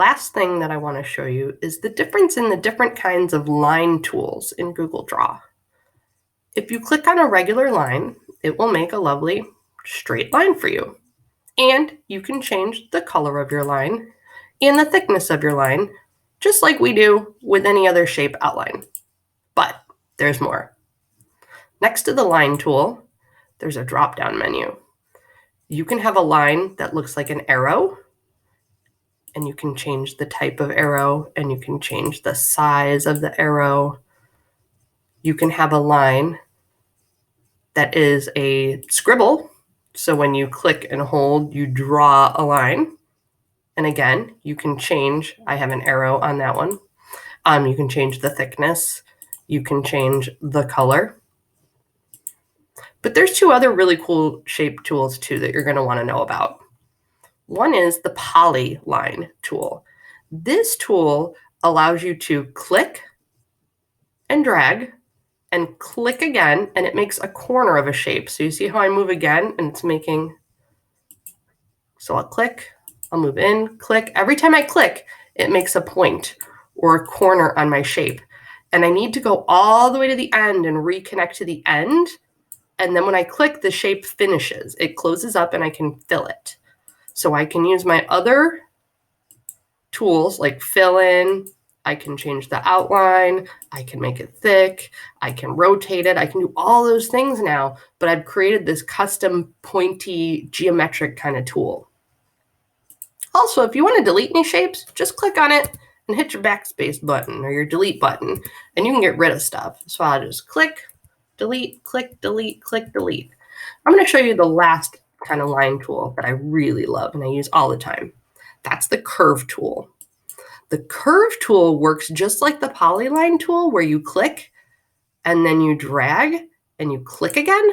Last thing that I want to show you is the difference in the different kinds of line tools in Google Draw. If you click on a regular line, it will make a lovely straight line for you. And you can change the color of your line and the thickness of your line, just like we do with any other shape outline. But there's more. Next to the line tool, there's a drop-down menu. You can have a line that looks like an arrow, and you can change the type of arrow, and you can change the size of the arrow. You can have a line that is a scribble. So when you click and hold, you draw a line. And again, you can change, I have an arrow on that one. You can change the thickness. You can change the color. But there's two other really cool shape tools too that you're going to want to know about. One is the polyline tool. This tool allows you to click and drag and click again, and it makes a corner of a shape. So you see how I move again and it's making, so I'll click, I'll move in, click. Every time I click, it makes a point or a corner on my shape. And I need to go all the way to the end and reconnect to the end. And then when I click, the shape finishes. It closes up and I can fill it. So I can use my other tools like fill in, I can change the outline, I can make it thick, I can rotate it, I can do all those things now, but I've created this custom pointy geometric kind of tool. Also, if you want to delete any shapes, just click on it and hit your backspace button or your delete button, and you can get rid of stuff. So I'll just click, delete, click, delete, click, delete. I'm going to show you the last kind of line tool that I really love and I use all the time. That's the curve tool. The curve tool works just like the polyline tool where you click and then you drag and you click again.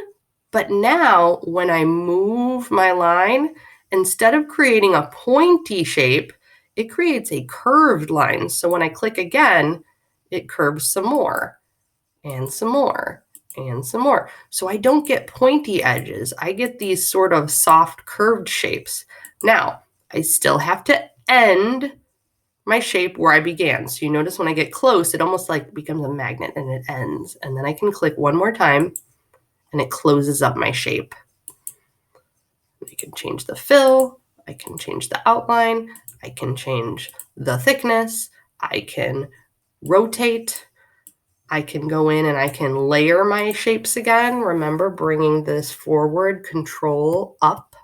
But now when I move my line, instead of creating a pointy shape, it creates a curved line. So when I click again, it curves some more and some more and some more. So I don't get pointy edges. I get these sort of soft curved shapes. Now, I still have to end my shape where I began. So you notice when I get close, it almost like becomes a magnet and it ends. And then I can click one more time and it closes up my shape. I can change the fill, I can change the outline, I can change the thickness, I can rotate, I can go in and I can layer my shapes again. Remember, bringing this forward, control up,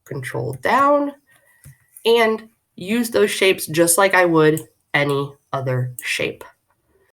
control down, and use those shapes just like I would any other shape.